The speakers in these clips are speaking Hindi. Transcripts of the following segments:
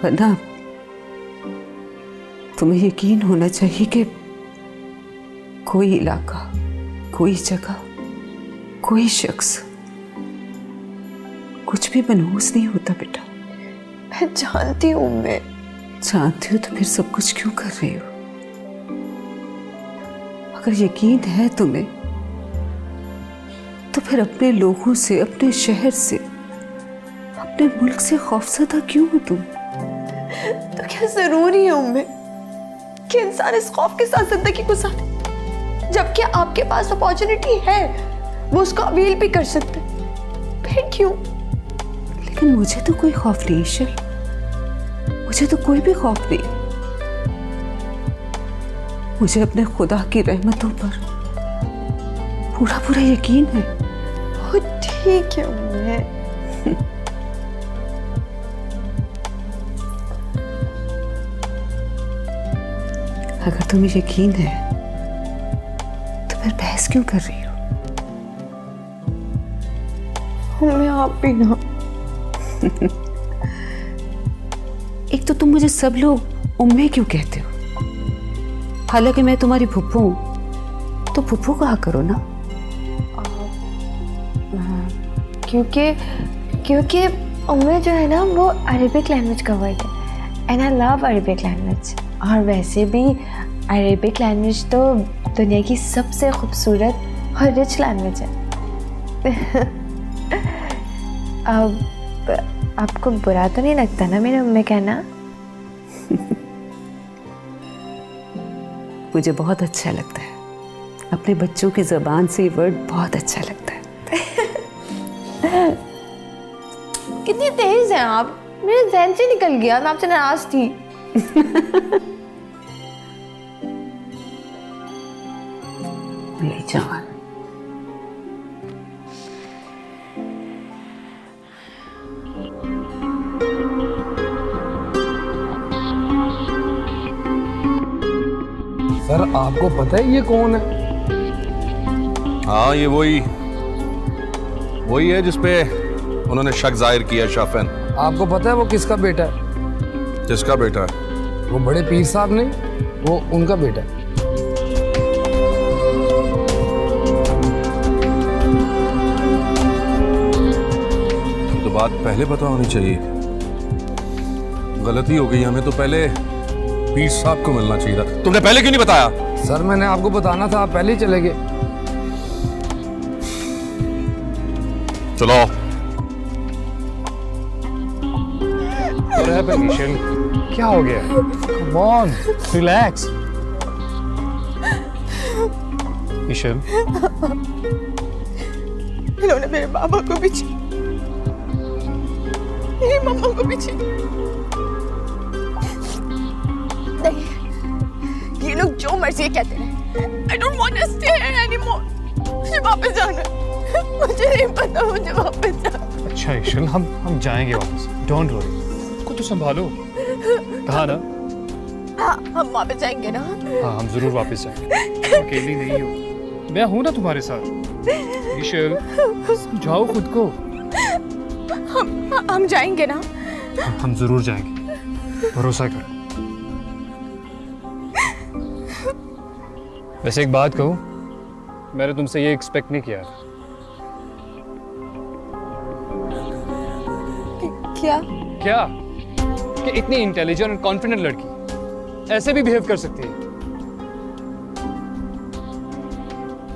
वरना तुम्हें यकीन होना चाहिए कि कोई इलाका, कोई जगह, कोई शख्स कुछ भी मनहूस नहीं होता बेटा। मैं जानती हूँ। मैं जानती हो तो फिर सब कुछ क्यों कर रही हो? अगर यकीन है तुम्हें तो फिर अपने लोगों से, अपने शहर से, अपने मुल्क से खौफजदा क्यों हो तुम? तो क्या जरूरी है उम्मे कि इंसान इस खौफ के साथ जिंदगी गुजारे, जबकि आपके पास अपॉर्चुनिटी है, वो उसको अवील भी कर सकते हैं। फिर क्यों? लेकिन मुझे तो कोई खौफ नहीं ईशल, मुझे तो कोई भी खौफ नहीं। मुझे अपने खुदा की रहमतों पर पूरा पूरा यकीन है। वो ठीक है उम्मे। अगर तुम्हें यकीन है तो फिर बहस क्यों कर रही हो? उम्मे आप भी ना। एक तो तुम मुझे सब लोग उम्मे क्यों कहते हो? हालांकि मैं तुम्हारी फुप्पू हूं, तो फुप्पू कहा करो ना। क्योंकि उम्मे जो है ना वो अरेबिक लैंग्वेज का वर्ड है, and I love Arabic language. और वैसे भी अरेबिक लैंग्वेज तो दुनिया की सबसे खूबसूरत और रिच लैंग्वेज है। अब आपको बुरा तो नहीं लगता ना मेरे उम्मे कहना? मुझे बहुत अच्छा लगता है, अपने बच्चों की ज़बान से ये वर्ड बहुत अच्छा लगता है। कितनी तेज हैं आप, मेरे ज़हन से निकल गया, मैं आपसे नाराज थी। मेरी जान, सर आपको पता है ये कौन है? हाँ, ये वही है जिसपे उन्होंने शक जाहिर किया शाफन। आपको पता है वो किसका बेटा है? किसका बेटा है? वो बड़े पीर साहब नहीं, वो उनका बेटा है। ये तो बात पहले पता होनी चाहिए। गलती हो गई, हमें तो पहले पीर साहब को मिलना चाहिए था। तुमने पहले क्यों नहीं बताया? सर मैंने आपको बताना था, आप पहले ही चले गए। चलो। क्या हो गया? Come on, relax. ईशल, इन्होंने मेरे बाबा को भी छीना, मेरी मम्मा को भी छीना। नहीं, ये लोग जो मर्जी कहते रहे। I don't want to stay here anymore. मुझे वापस जाना है। मुझे नहीं पता, मुझे वापस जाना। अच्छा ईशल, हम जाएंगे वापस। Don't worry. खुद तो संभालो। कहा ना? हाँ, हम वापस जाएंगे ना? हाँ, हम जरूर वापस जाएंगे। अकेली नहीं हो, मैं हूं ना तुम्हारे साथ। ईशल, समझाओ खुद को। हम जाएंगे ना? हम जरूर जाएंगे, भरोसा करो। वैसे एक बात कहूं, मैंने तुमसे ये एक्सपेक्ट नहीं किया। क्या कि इतनी इंटेलिजेंट और कॉन्फिडेंट लड़की ऐसे भी बिहेव कर सकती है?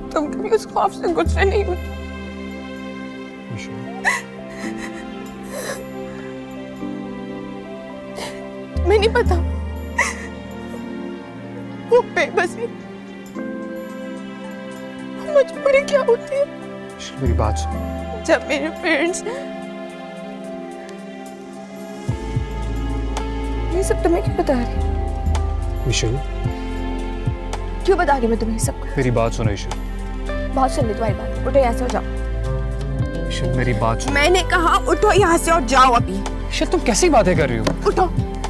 तुम कभी उस खौफ से गुजरे नहीं हो। मैं नहीं पता वो बेबसी, मजबूरी क्या होती है। मेरी बात सुनो। जब मेरे पेरेंट्स, ये सब तुम्हें क्यों बता रही? ईशल, क्यों बता रही मैं तुम्हें सब? मेरी बात सुनो ईशल। बहुत सुन ली तुम्हारी बात, उठो यहाँ से और जाओ। ईशल, मेरी बात सुनो। मैंने कहा उठो यहाँ से और जाओ अभी। ईशल, तुम कैसी बातें कर रही हो? उठो,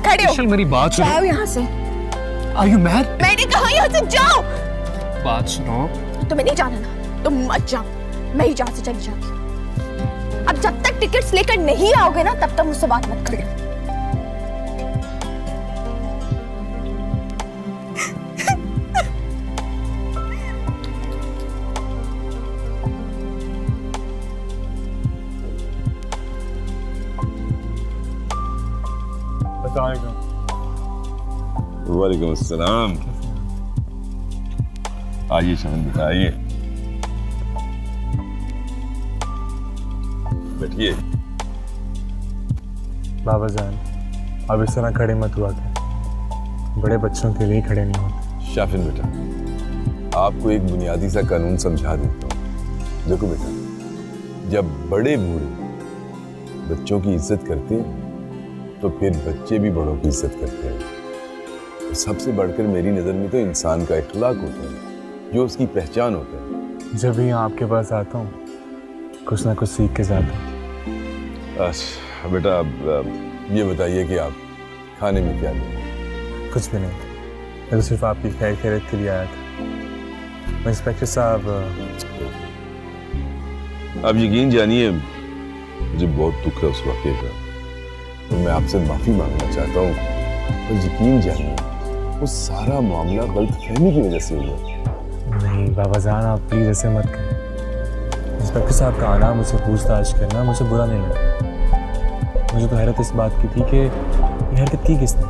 खड़े हो। ईशल, मेरी बात सुनो। जाओ यहाँ से। Are you mad? मैंने कहा यहाँ से जाओ। बात सुनो। तुम्हें नहीं जाना ना, तुम मत जाओ, मैं ही यहाँ से चली जाऊंगी। अब जब तक टिकट्स लेकर नहीं आओगे ना, तब तक मुझसे बात मत करो। वालेकुम अस्सलाम। आइए शमन बेटा आइए, बैठिए। बाबा जान, अब इस तरह खड़े मत हुआ कर, बड़े बच्चों के लिए खड़े नहीं होते। शाफिन बेटा, आपको एक बुनियादी सा कानून समझा देता हूँ। देखो बेटा, जब बड़े बूढ़े बच्चों की इज्जत करते हैं तो फिर बच्चे भी बड़ों की इज्जत करते हैं। और सबसे बढ़कर मेरी नज़र में तो इंसान का इखलाक होता है, जो उसकी पहचान होता है। जब भी यहाँ आपके पास आता हूँ कुछ ना कुछ सीख के जाता हूँ। अच्छा बेटा, अब ये बताइए कि आप खाने में क्या लेंगे? कुछ भी नहीं, मैं तो सिर्फ आपकी खैर खैरियत के लिए आया था। इंस्पेक्टर साहब, आप यकीन जानिए मुझे बहुत दुख है उस वाक़े का, तो मैं आपसे माफ़ी मांगना चाहता हूँ। पर यकीन जानिए वो सारा मामला गलतफहमी की वजह से हुआ। नहीं बाबा जान, आप प्लीज़ ऐसे मत करें। इंस्पेक्टर साहब का आना, मुझसे पूछताछ करना मुझे बुरा नहीं लगा। मुझे तो हैरत इस बात की थी कि ये हरकत की किसने।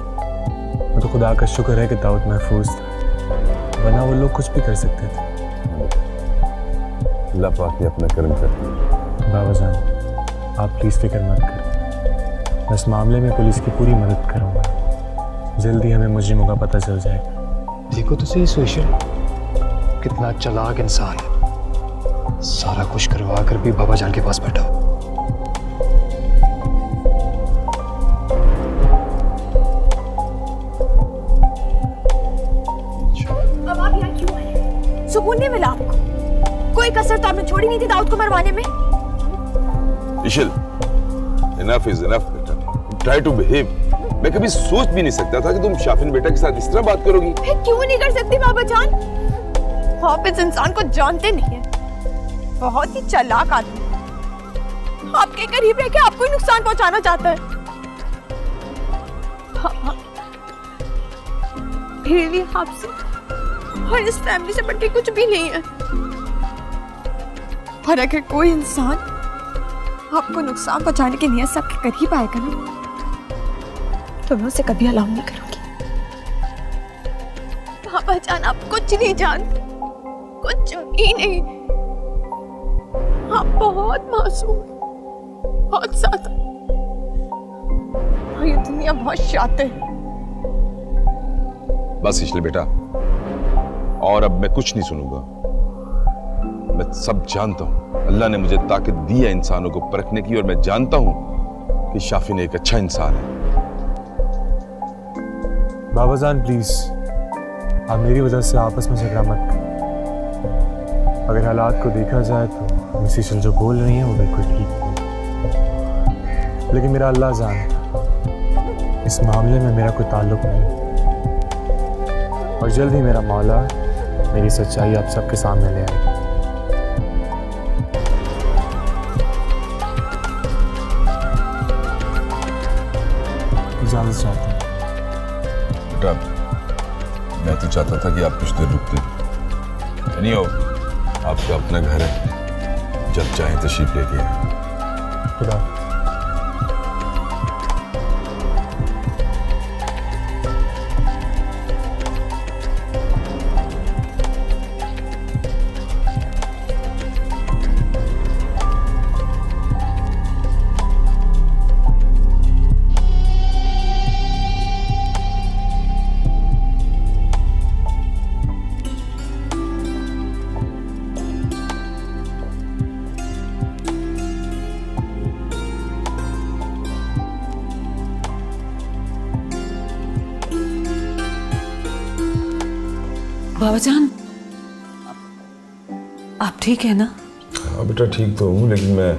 मैं तो खुदा का शुक्र है कि दाऊद महफूज था, वरना वो लोग कुछ भी कर सकते थे। अल्लाह पाक ने अपना कर्म कर दिया। बाबा जान, आप प्लीज़ फिक्र मत करें, मैं इस मामले में पुलिस की पूरी मदद करूँगा। जल्दी हमें मुजरिमों का पता चल जाएगा। देखो तो सही सोशल कितना चालाक इंसान है, सारा कुछ करवा कर भी बाबा जान के पास बैठा हो। अब आप यहाँ क्यों आए? सुकून नहीं मिला आपको? कोई कसर तो आपने छोड़ी नहीं थी दाऊद को मरवाने में। इशिल, enough is enough बेटा, try to behave। मैं कभी सोच भी नहीं सकता था कि तुम शाफिन बेटा के साथ इस तरह बात करोगी। मैं क्यों नहीं कर सकती बाबा जान? आप इस इंसान को जानते नहीं है, बहुत ही चालाक आदमी, आपके करीब रह के आपको ही नुकसान पहुंचाना चाहता है। हाँ, फिर भी आपसे और इस फैमिली से बढ़ के कुछ भी नहीं है। और अगर कोई इंसान आपको नुकसान पहुंचाने की नीयत से आपके करीब आएगा ना, तो मैं उसे कभी अलाउ नहीं करूंगी। बाबा जान, आप कुछ नहीं जानते, कुछ भी नहीं। आप बहुत मासूम, बहुत ज्यादा, और ये दुनिया बहुत शातिर है। बस इशिल बेटा, और अब मैं कुछ नहीं सुनूंगा। मैं सब जानता हूँ, अल्लाह ने मुझे ताकत दी है इंसानों को परखने की, और मैं जानता हूँ कि शाफिन एक अच्छा इंसान है। बाबा जान प्लीज़, आप मेरी वजह से आपस में झगड़ा मत करें। अगर हालात को देखा जाए तो मिस इशल जो बोल रही हैं वो बिल्कुल ठीक है, लेकिन मेरा अल्लाह जानता, इस मामले में मेरा कोई ताल्लुक नहीं। और जल्द ही मेरा मौला मेरी सच्चाई आप सबके सामने ले आएगा। इजाज़त चाहता हूँ। बेटा, मैं तो चाहता था कि आप कुछ देर रुकते। नहीं हो, आपका अपना घर है, जब चाहें तशरीफ लेके आएं। खुदा। बाबा जान, आप ठीक है ना? हाँ बेटा, ठीक तो हूँ, लेकिन मैं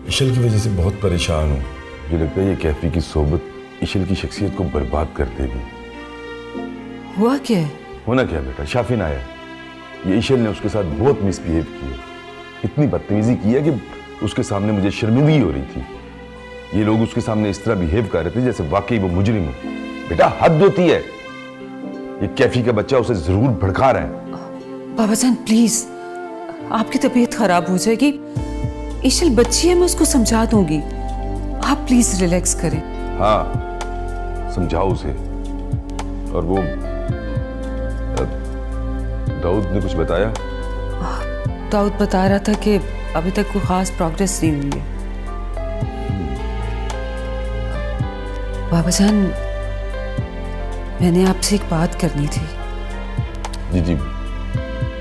इशिल की वजह से बहुत परेशान हूँ। मुझे लगता है ये कैफी की सोबत इशिल की शख्सियत को बर्बाद कर देगी। हुआ क्या है? होना क्या बेटा, शाफिन आया, ये इशिल ने उसके साथ बहुत मिसबिहेव किया, इतनी बदतमीजी की है कि उसके सामने मुझे शर्मिंदगी हो रही थी। ये लोग उसके सामने इस तरह बिहेव कर रहे थे जैसे वाकई वो मुजरिम हो। बेटा हद होती है, ये कैफी का बच्चा उसे जरूर भड़का रहा है। बाबा जान प्लीज, आपकी तबीयत खराब हो जाएगी। इशिल बच्ची है, मैं उसको समझा दूंगी। आप प्लीज रिलैक्स करें। हाँ, समझाओ उसे। और वो दाऊद ने कुछ बताया? दाऊद बता रहा था कि अभी तक कोई खास प्रोग्रेस नहीं हुई है। बाबा जान, मैंने आपसे एक बात करनी थी। जी जी,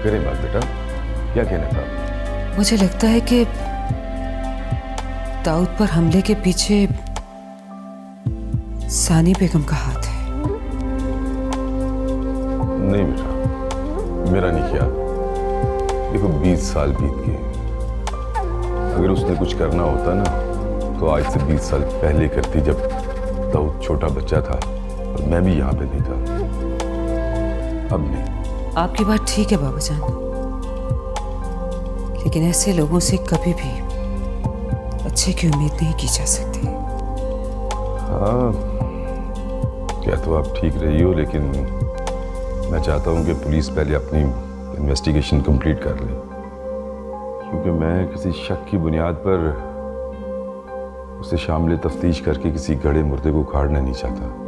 करें बात बेटा, क्या कहना था? मुझे लगता है कि दाऊद पर हमले के पीछे सानी बेगम का हाथ है। नहीं बेटा, मेरा नहीं ख्याल। देखो 20 साल बीत गए। अगर उसने कुछ करना होता ना तो आज से 20 साल पहले करती, जब दाऊद छोटा बच्चा था और मैं भी यहाँ पे नहीं था। अब नहीं। आपकी बात ठीक है बाबा जान, लेकिन ऐसे लोगों से कभी भी अच्छे की उम्मीद नहीं की जा सकती। हाँ, क्या तो आप ठीक रही हो, लेकिन मैं चाहता हूँ कि पुलिस पहले अपनी इन्वेस्टिगेशन कंप्लीट कर ले, क्योंकि मैं किसी शक की बुनियाद पर उसे शामिल तफ्तीश करके किसी गड़े मुर्दे को उखाड़ना नहीं चाहता।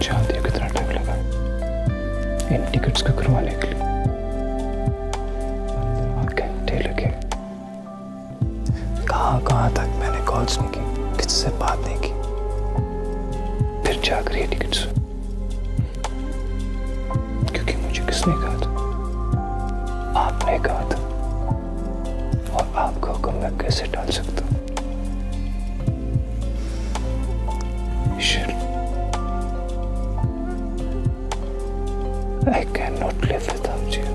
जानती हो कितना टाइम लगा इन टिकट्स को करवाने के लिए? 15 घंटे लगे। कहाँ तक मैंने कॉल्स नहीं की, किससे बात नहीं की, फिर जाकर ये टिकट्स। क्योंकि मुझे किसने कहा था? आपने कहा था, और आपका हुक्म मैं कैसे टाल सकता हूँ? I cannot live without you.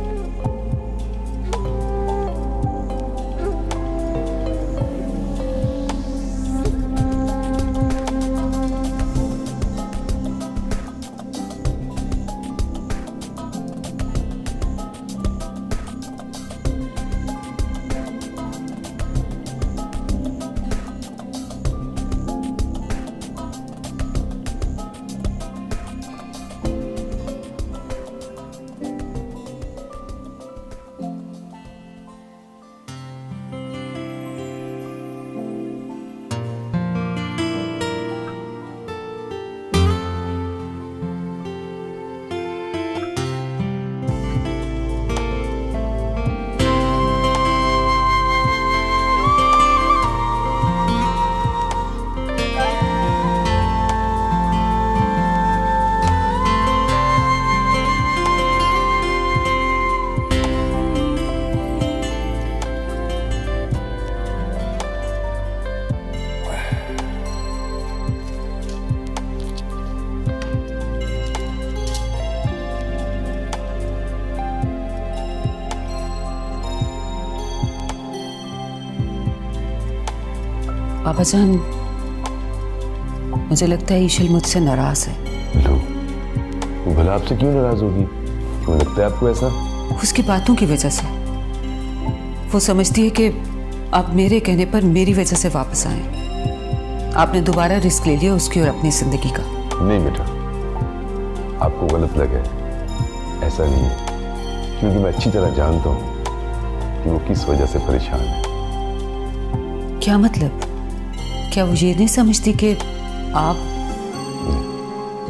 बाबा जान, मुझे लगता है ईशल मुझसे नाराज है। लो, वो भला आपसे क्यों नाराज होगी? क्यों लगता है आपको ऐसा? उसकी बातों की वजह से। वो समझती है कि आप मेरे कहने पर मेरी वजह से वापस आए। आपने दोबारा रिस्क ले लिया उसकी और अपनी जिंदगी का। नहीं बेटा, आपको गलत लगा है। ऐसा नहीं है, क्योंकि मैं अच्छी तरह जानता हूँ कि वो किस वजह से परेशान है। क्या मतलब? क्या वो ये नहीं समझती कि आप? नहीं,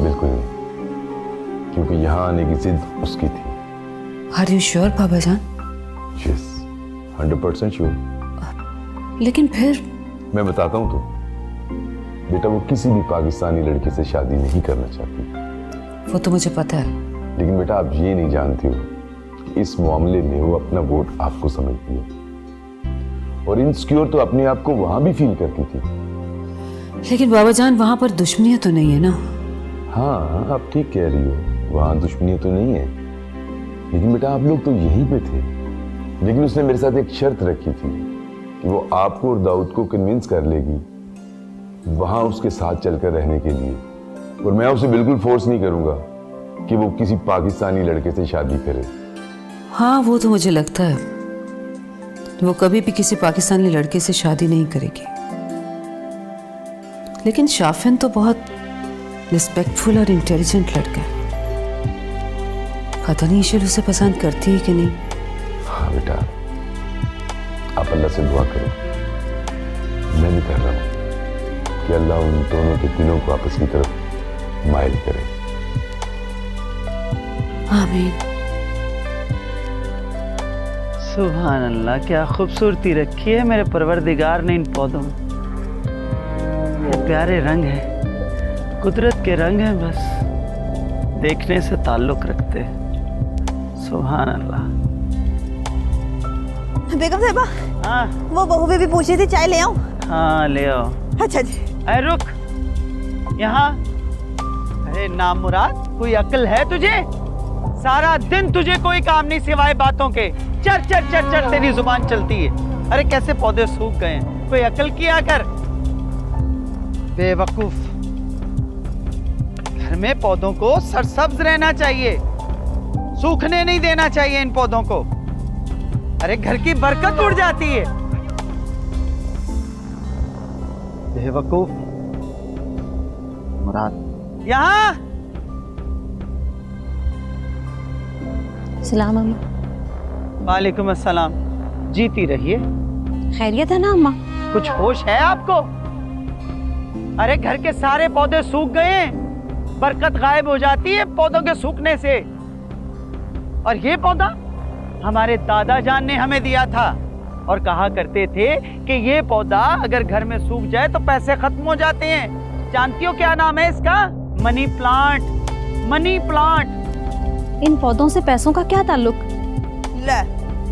बिल्कुल नहीं, क्योंकि यहाँ आने की जिद उसकी थी। आर यू श्योर बाबा जान? Yes, 100% sure. लेकिन फिर मैं बताता हूँ तो, बेटा वो किसी भी पाकिस्तानी लड़की से शादी नहीं करना चाहती। वो तो मुझे पता है, लेकिन बेटा आप ये नहीं जानती हो कि इस मामले में वो अपना वोट आपको समझती है, और इनसिक्योर तो अपने आप को वहां भी फील करती थी। लेकिन बाबा जान वहां पर दुश्मनियां तो नहीं है ना? हाँ आप ठीक कह रही हो, वहां दुश्मनियां तो नहीं है, लेकिन बेटा आप लोग तो यहीं पे थे। लेकिन उसने मेरे साथ एक शर्त रखी थी कि वो आपको और दाऊद को कन्विंस कर लेगी वहां उसके साथ चलकर रहने के लिए, और मैं उसे बिल्कुल फोर्स नहीं करूंगा कि वो किसी पाकिस्तानी लड़के से शादी करे। हाँ वो तो मुझे लगता है, वो कभी भी किसी पाकिस्तानी लड़के से शादी नहीं करेगी। लेकिन शाफिन तो बहुत रिस्पेक्टफुल और इंटेलिजेंट लड़का है, पता नहीं ईशल उसे पसंद करती है कि नहीं। हाँ बेटा, आप अल्लाह से दुआ करो, मैं भी कर रहा हूँ कि अल्लाह उन दोनों के दिलों को आपस की तरफ माइल करे। आमीन। सुभान अल्लाह, क्या खूबसूरती रखी है मेरे परवरदिगार ने इन पौधों में। ये प्यारे रंग हैं, कुदरत के रंग हैं, बस देखने से ताल्लुक रखते हैं। सुभान अल्लाह। बेगम साहिबा, हाँ वो बहू भी पूछ रही थी, चाय ले आऊं? हाँ ले आओ। अच्छा जी। अरे रुक यहाँ। अरे नामुराद, कोई अक्ल है तुझे? सारा दिन तुझे कोई काम नहीं सिवाय बातों के। चर चर चर चर तेरी जुबान चलती है। अरे कैसे पौधे सूख गए हैं, कोई अक्ल किया कर। बेवकूफ। घर में पौधों को सरसब्ज रहना चाहिए, सूखने नहीं देना चाहिए इन पौधों को। अरे घर की बरकत उड़ जाती है। बेवकूफ। मुराद यहाँ। सलाम अम्मा। वालेकुम अस्सलाम। जीती रहिए। खैरियत है ना अम्मा? कुछ होश है आपको? अरे घर के सारे पौधे सूख गए हैं, बरकत गायब हो जाती है पौधों के सूखने से। और ये पौधा हमारे दादा जान ने हमें दिया था, और कहा करते थे कि ये पौधा अगर घर में सूख जाए तो पैसे खत्म हो जाते हैं। जानती हो क्या नाम है इसका? Money plant. Money plant. इन पौधों से पैसों का क्या ताल्लुक? ले,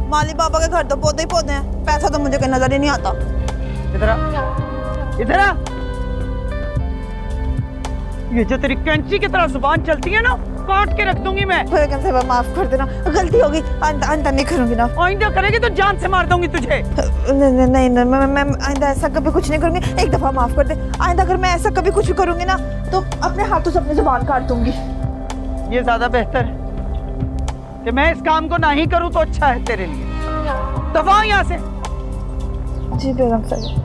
माली बाबा के घर तो पौधे ही पौधे हैं, पैसा तो मुझे कहीं नजर ही नहीं आता। इधर आ, इधर आ। ये जो तेरी कैंची की तरह जुबान चलती है ना, काट के रख दूंगी मैं। बेगम साहिबा माफ कर देना, गलती होगी, आइंदा नहीं करूंगी ना। आइंदा करेगी तो जान से मार दूंगी तुझे। नहीं, मैं आइंदा ऐसा कभी कुछ नहीं करूंगी। एक दफा माफ कर दे। आइंदा अगर मैं ऐसा कभी कुछ करूंगी ना तो अपने हाथों से अपनी जुबान काट दूंगी। ये ज्यादा बेहतर है कि मैं इस काम को ना ही करूं तो अच्छा है तेरे लिए। दफा यहाँ से। जी बेगम साहिबा।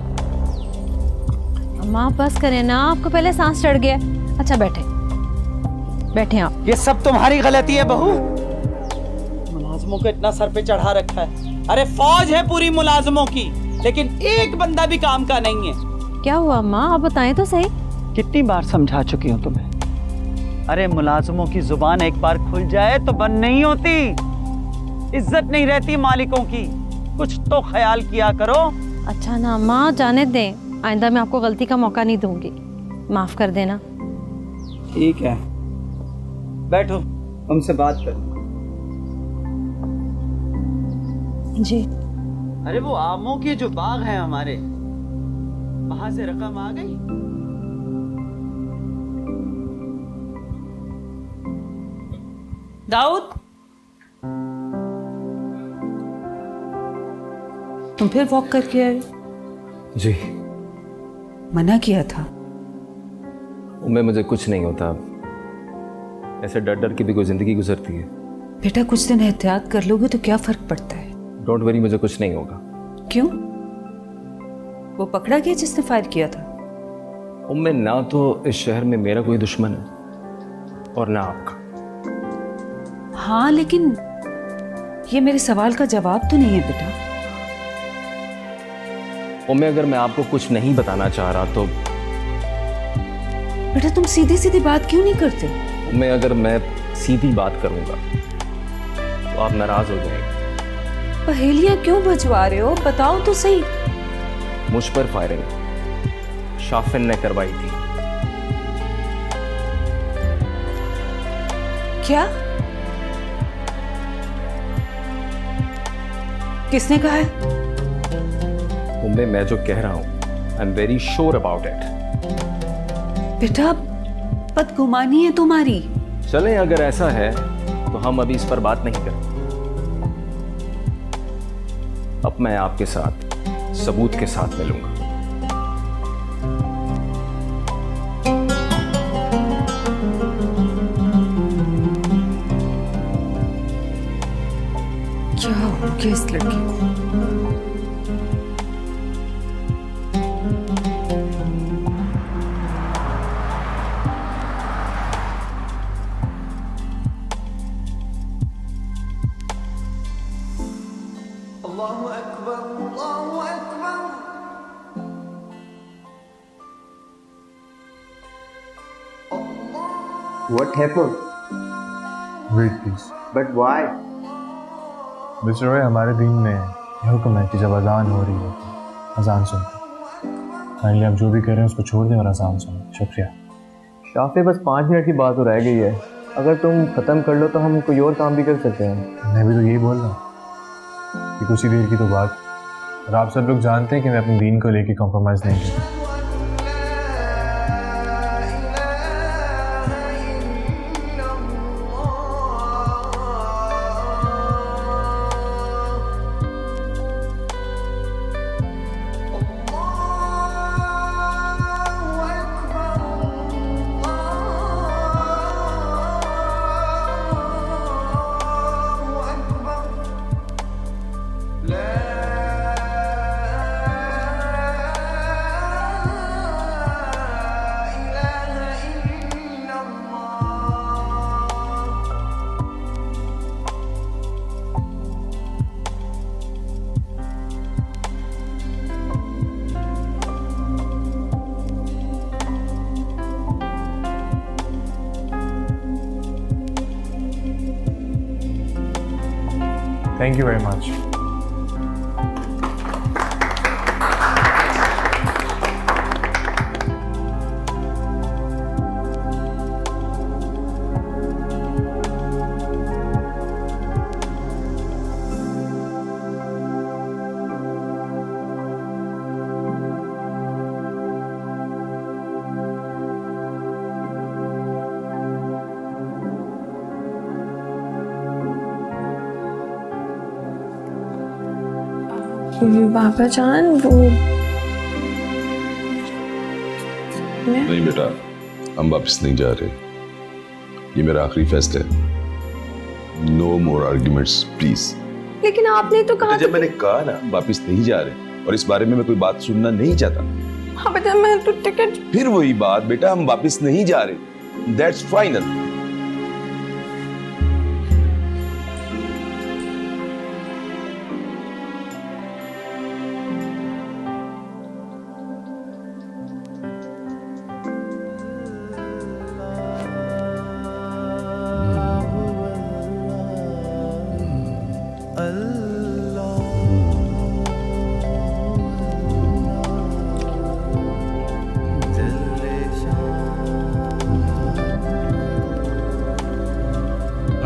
अम्मा बस करें ना, आपको पहले सांस चढ़ गया। अच्छा बैठे बैठे आप। ये सब तुम्हारी गलती है बहू। मुलाजमों को इतना सर पे चढ़ा रखा है। अरे फौज है पूरी मुलाजमों की, लेकिन एक बंदा भी काम का नहीं है। क्या हुआ अम्मा, आप बताएं तो सही। कितनी बार समझा चुकी हूँ तुम्हें। अरे मुलाजमों की जुबान एक बार खुल जाए तो बंद नहीं होती, इज्जत नहीं रहती मालिकों की। कुछ तो ख्याल किया करो। अच्छा ना अम्मा, जाने दें, आइंदा मैं आपको गलती का मौका नहीं दूंगी, माफ कर देना। ठीक है, बैठो, हमसे बात कर। जी। अरे वो आमों के जो बाग हैं हमारे, वहां से रकम आ गई? दाऊद, तुम फिर वॉक करके आए? जी। मना किया था। उम्मीद मुझे कुछ नहीं होता, ऐसे डर डर के भी कोई जिंदगी गुजरती है। बेटा कुछ दिन एहतियात कर लोगे तो क्या फर्क पड़ता है? डोंट वरी, मुझे कुछ नहीं होगा। क्यों? वो पकड़ा गया जिसने फायर किया था? उम्मीद ना तो इस शहर में मेरा कोई दुश्मन है और ना आपका। हाँ लेकिन ये मेरे सवाल का जवाब तो नहीं है बेटा। उम्मीद अगर मैं आपको कुछ नहीं बताना चाह रहा तो बेटा तुम सीधी सीधी बात क्यों नहीं करते? मैं अगर मैं सीधी बात करूंगा तो आप नाराज हो जाएंगे। पहेलियां क्यों बजवा रहे हो? बताओ तो सही। मुझ पर फायरिंग शाफिन ने करवाई थी। क्या? किसने कहा है? उम्मे, मैं जो कह रहा हूं I am very sure about it. बेटा बदगुमानी है तुम्हारी। चलें, अगर ऐसा है तो हम अभी इस पर बात नहीं करें। अब मैं आपके साथ सबूत के साथ मिलूंगा। क्या हो गया इस लड़की को? What happened? Wait please. But why? Mister Roy, हमारे दीन में यह हुक्म है कि जब अजान हो रही हो तो अजान सुनते। काइंडली आप जो भी कह रहे हैं उसको छोड़ दें और अजान सुनें। शुक्रिया। शाफे, बस 5 मिनट की बात तो रह गई है। अगर तुम ख़त्म कर लो तो हम कोई और काम भी कर सकते हैं। मैं भी तो यही बोल रहा हूँ कि कुछ ही देर की तो बात, और आप सब लोग जानते हैं कि मैं अपने दीन को लेके कॉम्प्रोमाइज़ नहीं करता। Thank you very much. बाबा जान वो नहीं बेटा, हम वापस नहीं जा रहे। ये मेरा आखिरी फैसला है। No more arguments please. लेकिन आपने तो कहा जब मैंने कहा ना वापस नहीं जा रहे, और इस बारे में मैं कोई बात सुनना नहीं चाहता। हाँ बेटा, मैं तो टिकट। फिर वही बात बेटा, हम वापस नहीं जा रहे। That's final.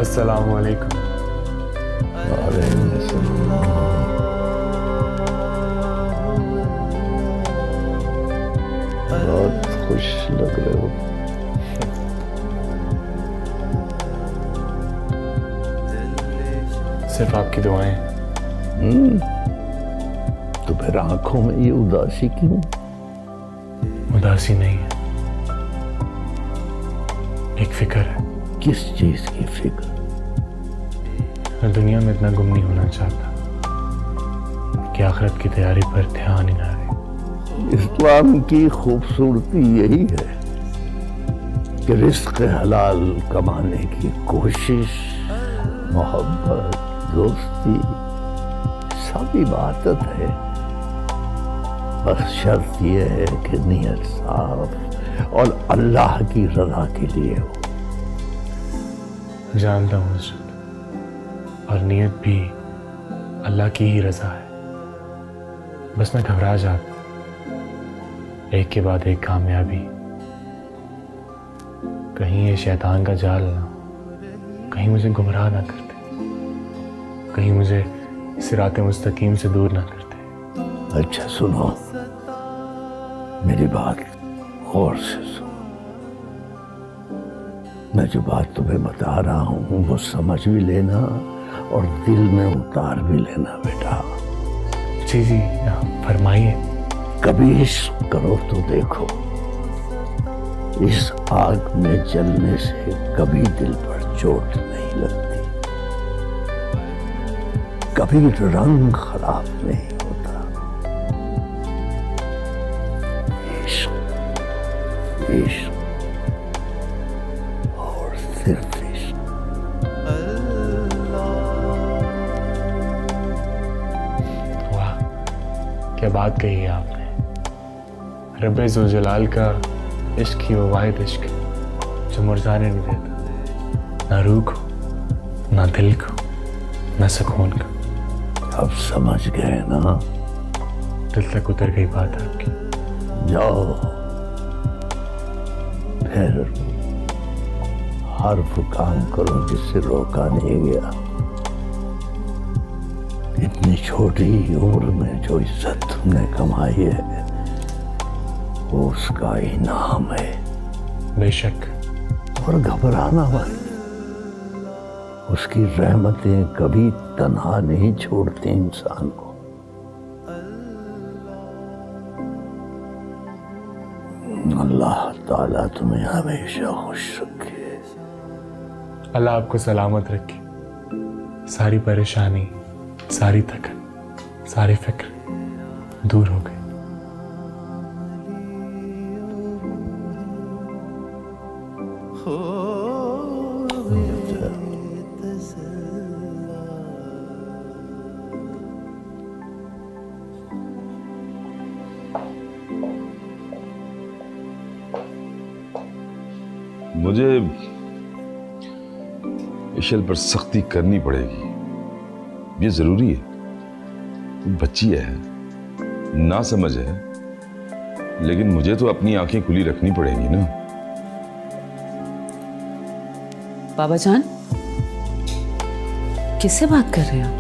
अस्सलामु अलैकुम। बहुत खुश लग रहे हो। सिर्फ आपकी दुआएं। तो फिर आंखों में ये उदासी क्यों? उदासी नहीं है, एक फिक्र है। किस चीज की फिक्र? मैं दुनिया में इतना गुम नहीं होना चाहता कि आखिरत की तैयारी पर ध्यान ही ना रहे। इस्लाम की खूबसूरती यही है कि रिस्क हलाल कमाने की कोशिश, मोहब्बत, दोस्ती सब इबादत है। बस शर्त यह है कि नियत साफ, और अल्लाह की रजा के लिए हो। जानता हूँ हजरत, और नीयत भी अल्लाह की ही रजा है। बस मैं घबरा जाता, एक के बाद एक कामयाबी, कहीं ये शैतान का जाल ना, कहीं मुझे गुमराह ना करते, कहीं मुझे सिराते मुस्तकीम से दूर ना करते। अच्छा सुनो, मेरी बात और से सुनो। मैं जो बात तुम्हें बता रहा हूँ वो समझ भी लेना और दिल में उतार भी लेना बेटा। जी जी फरमाइए। कभी इश्क करो तो देखो, इस आग में जलने से कभी दिल पर चोट नहीं लगती, कभी रंग खराब नहीं होता। इश्क इश्क और सिर्फ इश्क। वाह, क्या बात कही है आपने। रब्बे ज़ुल-जलाल का इश्क ही वो वाहिद इश्क है जो मुरझाने नहीं देता, ना रूह को, ना दिल को, ना सुकून को। अब समझ गए ना? दिल तक उतर गई बात आपकी। जाओ फिर हर वो काम करो जिससे रोका नहीं गया। इतनी छोटी उम्र में जो इज्जत तुमने कमाई है वो उसका इनाम है। बेशक। और घबराना मत, उसकी रहमतें कभी तन्हा नहीं छोड़ती इंसान को। अल्लाह ताला तुम्हें हमेशा खुश रखे। अल्लाह आपको सलामत रखे। सारी परेशानी, सारी थकन, सारी फिक्र दूर हो गई। मुझे इशल पर सख्ती करनी पड़ेगी, ये जरूरी है। बच्ची है, ना समझ है, लेकिन मुझे तो अपनी आंखें खुली रखनी पड़ेंगी ना। बाबा जान, किससे बात कर रहे हैं आप?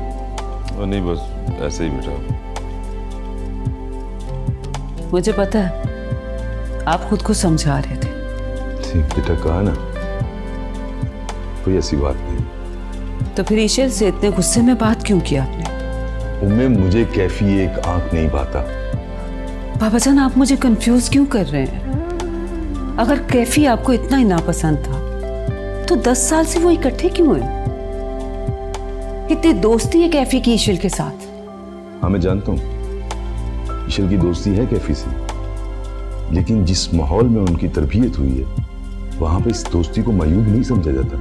नहीं बस ऐसे ही बेटा। मुझे पता है आप खुद को समझा रहे थे। बेटा कहा ना, कोई ऐसी बात नहीं। तो फिर ईशल से इतने गुस्से में बात क्यों किया आपने? उम्मे मुझे कैफी एक आंख नहीं भाता। बाबा जान, आप मुझे कंफ्यूज क्यों कर रहे हैं? अगर कैफी आपको इतना ही नापसंद था तो 10 साल से वो इकट्ठे क्यों हैं? कितनी दोस्ती है कैफी की ईशल के साथ? हाँ मैं जानता हूँ ईशल की दोस्ती है कैफी से, लेकिन जिस माहौल में उनकी तरबियत हुई है वहां पे इस दोस्ती को मायूब नहीं समझा जाता।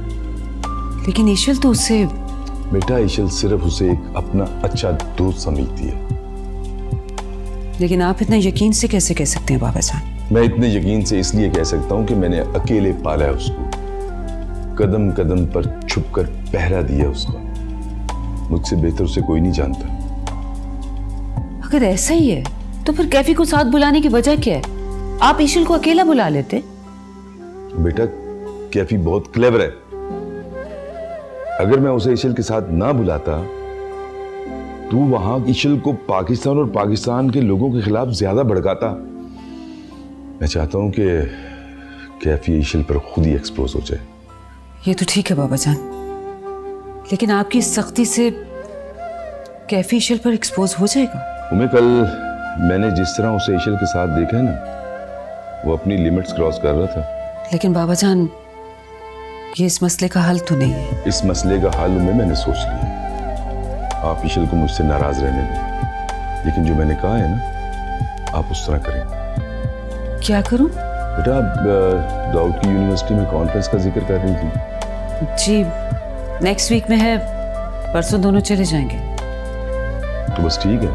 लेकिन ईशल तो उससे बेटा, ईशल सिर्फ उसे एक अपना अच्छा दोस्त समझती है। लेकिन आप इतना यकीन से कैसे कह सकते हैं बाबा जान? मैं इतने यकीन से इसलिए कह सकता हूं कि मैंने अकेले पाला है उसको, कदम कदम पर छुपकर पहरा दिया उसका। मुझसे बेहतर उसे कोई नहीं जानता। अगर ऐसा ही है तो फिर कैफी को साथ बुलाने की वजह क्या है? आप ईशल को अकेला बुला लेते। बेटा, कैफी बहुत क्लेवर है। अगर मैं उसे ईशल के साथ ना बुलाता तो वहां ईशल को पाकिस्तान और पाकिस्तान के लोगों के खिलाफ ज्यादा भड़काता। मैं चाहता हूं कि कैफी ईशल पर खुद ही एक्सपोज हो जाए। ये तो ठीक है बाबा जान, लेकिन आपकी सख्ती से कैफी ईशल पर एक्सपोज हो जाएगा। उम्मीद कल मैंने जिस तरह उसे ईशल के साथ देखा है ना, वो अपनी लिमिट्स क्रॉस कर रहा था। लेकिन बाबा जान, ये इस मसले का हल तो नहीं है। इस मसले का हल मैंने सोच लिया। आप ईशल को मुझसे नाराज रहने दें, लेकिन जो मैंने कहा है ना, आप उस तरह करें। क्या करूं? बेटा, आप दाऊद की यूनिवर्सिटी में कॉन्फ्रेंस का जिक्र कर रही थी। जी, नेक्स्ट वीक में है, परसों दोनों चले जाएंगे। तो बस ठीक है,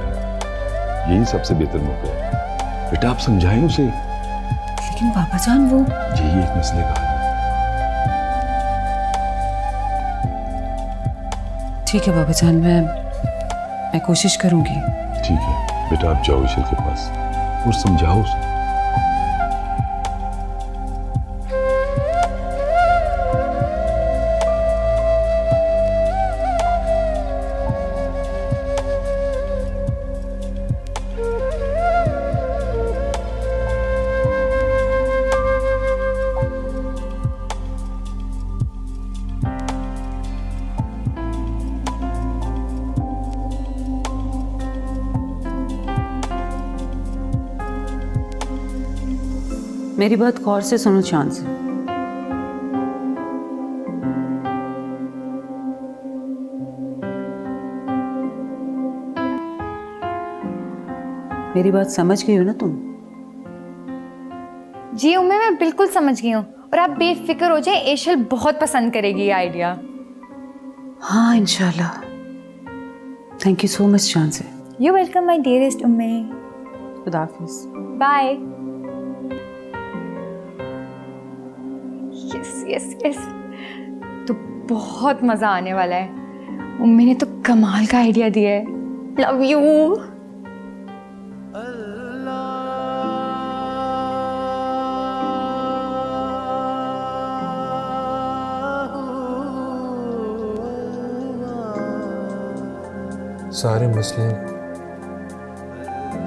यही सबसे बेहतर मौका है। बेटा आप समझाएं उसे। लेकिन बाबा जान वो यही एक मसले का हल है। ठीक है बाबा जान, मैं कोशिश करूंगी। ठीक है बेटा, आप जाओ ईशल के पास और समझाओ उसे। मेरी बात गौर से सुनो चांद से। मेरी बात समझ गई हो ना तुम? जी उम्मे, मैं बिल्कुल समझ गई हूँ और आप बेफिक्र हो जाए, एशल बहुत पसंद करेगी ये आइडिया। हाँ इंशाल्लाह। थैंक यू सो मच चांद से। यू वेलकम माय डियरेस्ट उम्मे। खुदा हाफिज। बाय। यस यस यस, तो बहुत मजा आने वाला है। उम्मी ने तो कमाल का आइडिया दिया है। Love you.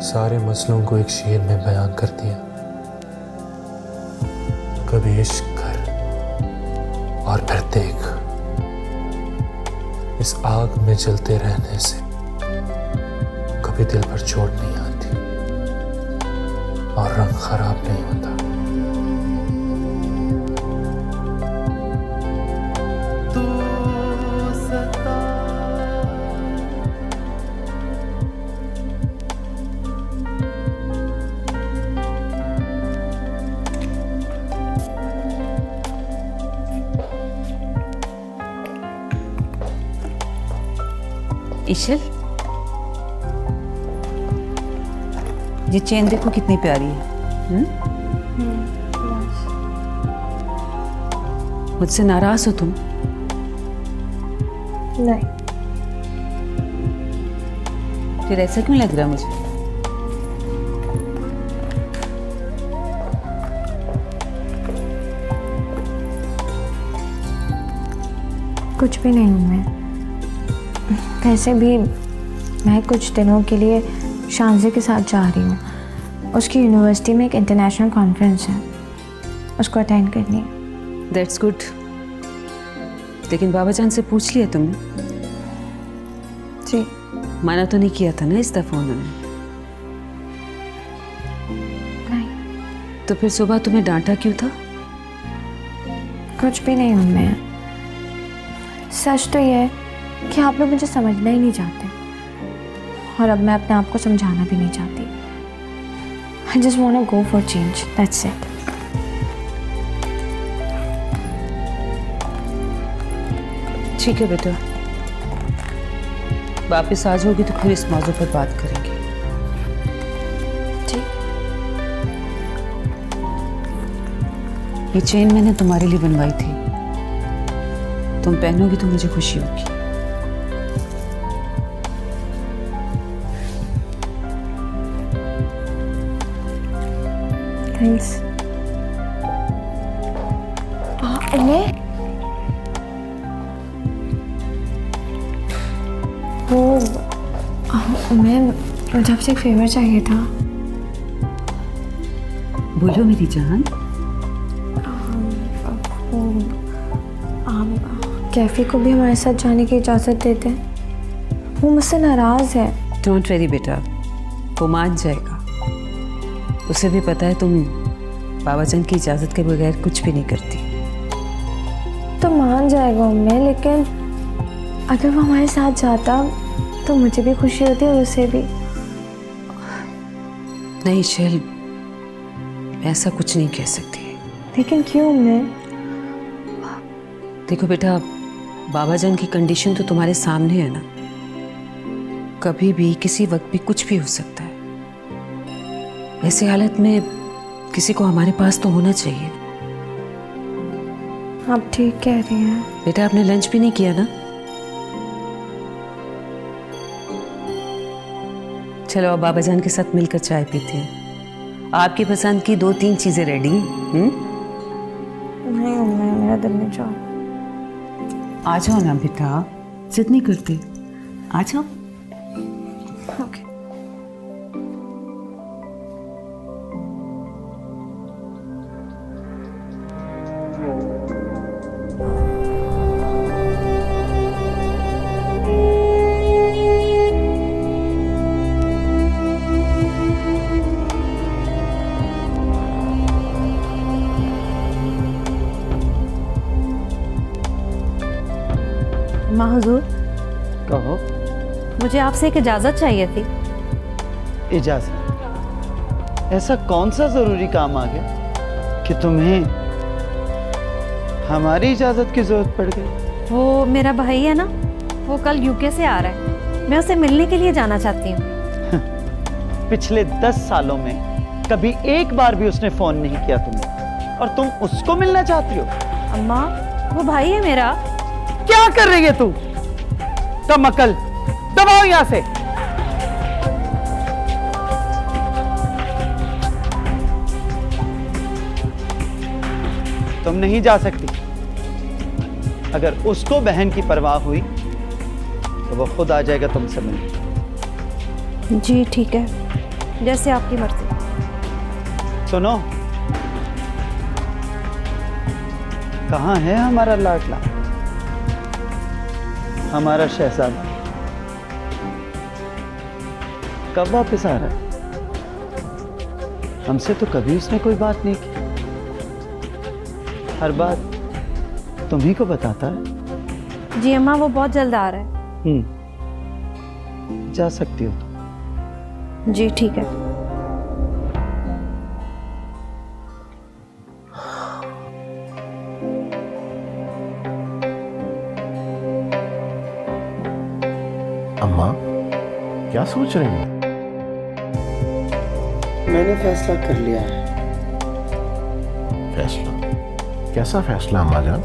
सारे मसलों को एक शेर में बयान कर दिया। कभी इश्क कर और फिर देख, इस आग में जलते रहने से कभी दिल पर चोट नहीं आती और रंग खराब नहीं होता। इशल, ये चेन देखो कितनी प्यारी है। मुझसे नाराज हो तुम? नहीं। फिर ऐसा क्यों लग रहा है मुझे? कुछ भी नहीं हूँ मैं। वैसे भी मैं कुछ दिनों के लिए शांजे के साथ जा रही हूँ। उसकी यूनिवर्सिटी में एक इंटरनेशनल कॉन्फ्रेंस है, उसको अटेंड करनी है। That's good. लेकिन बाबा जान से पूछ लिया तुमने? जी। माना तो नहीं किया था ना इस दफा उन्होंने? नहीं। तो फिर सुबह तुम्हें डांटा क्यों था? कुछ भी नहीं हूँ मैं। सच तो ये है कि आप लोग मुझे समझना ही नहीं चाहते और अब मैं अपने आप को समझाना भी नहीं चाहती। I just want to go for change. That's it. ठीक है बेटा, वापस आ जाओगी तो फिर इस मौजू पर बात करेंगे। ठीक। ये चेन मैंने तुम्हारे लिए बनवाई थी, तुम पहनोगी तो मुझे खुशी होगी। थैंक्स। मैं मुझे आपसे एक फेवर चाहिए था। बोलो मेरी जान। आप कैफे को भी हमारे साथ जाने की इजाज़त देते हैं? वो मुझसे नाराज़ है। डोंट वरी बेटा, वो मान जाएगा। उसे भी पता है तुम बाबा जान की इजाज़त के बगैर कुछ भी नहीं करती। तो मान जाएगा मैं, लेकिन अगर वो हमारे साथ जाता तो मुझे भी खुशी होती और उसे भी। नहीं शैल, ऐसा कुछ नहीं कह सकती। लेकिन क्यों मैं? देखो बेटा, बाबा जान की कंडीशन तो तुम्हारे सामने है ना। कभी भी किसी वक्त भी कुछ भी हो सकता है। ऐसे हालत में किसी को हमारे पास तो होना चाहिए। आप ठीक कह रही हैं। बेटा आपने लंच भी नहीं किया ना? चलो अब बाबा जान के साथ मिलकर चाय पीते हैं। आपकी पसंद की 2-3 चीजें रेडी हैं? नहीं अम्मा, मेरा दिल नहीं चाह। आ जाओ ना बेटा, जिद नहीं करते, आ जाओ। ओके। माँ हुजूर, कहो। मुझे आपसे एक इजाज़त चाहिए थी। इजाजत? ऐसा कौन सा जरूरी काम आ गया कि तुम्हें हमारी इजाजत की जरूरत पड़ गई? वो मेरा भाई है ना, वो कल यूके से आ रहा है, मैं उसे मिलने के लिए जाना चाहती हूँ। पिछले 10 सालों में कभी एक बार भी उसने फोन नहीं किया तुम्हें, और तुम उसको मिलना चाहती हो? अम्मा, वो भाई है मेरा। क्या कर रही है तू? कम अकल, दबाओ यहां से। तुम नहीं जा सकती। अगर उसको बहन की परवाह हुई तो वो खुद आ जाएगा तुमसे मिलने। जी ठीक है, जैसे आपकी मर्जी। सुनो, कहां है हमारा लाडला, हमारा शहजादा? कब वापस आ रहा है? हमसे तो कभी उसने कोई बात नहीं की। हर बात तुम्ही को बताता है। जी अम्मा, वो बहुत जल्द आ रहा है। जा सकती हो तुम। जी ठीक है। अम्मा क्या सोच रही हैं? मैंने फैसला कर लिया है। फैसला? कैसा फैसला अम्मा जान?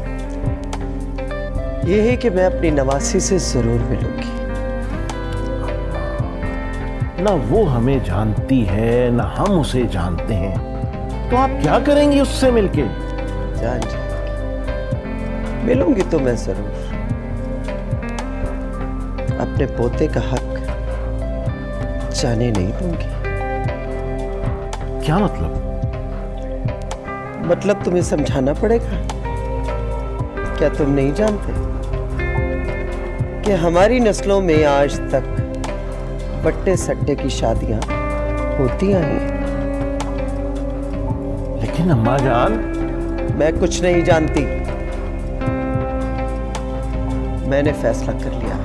ये है कि मैं अपनी नवासी से जरूर मिलूंगी। ना वो हमें जानती है ना हम उसे जानते हैं, तो आप क्या करेंगी उससे मिलके? जान जाएगी, मिलूंगी तो मैं जरूर। अपने पोते का हक जाने नहीं दूंगी। क्या मतलब? मतलब तुम्हें समझाना पड़ेगा। क्या तुम नहीं जानते कि हमारी नस्लों में आज तक बट्टे सट्टे की शादियां होती आई हैं? लेकिन अम्मा जान, मैं कुछ नहीं जानती। मैंने फैसला कर लिया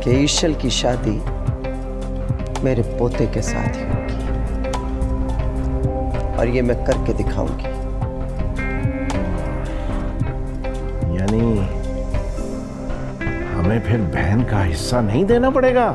कि ईशल की शादी मेरे पोते के साथ ही होगी, और ये मैं करके दिखाऊंगी। यानी हमें फिर बहन का हिस्सा नहीं देना पड़ेगा?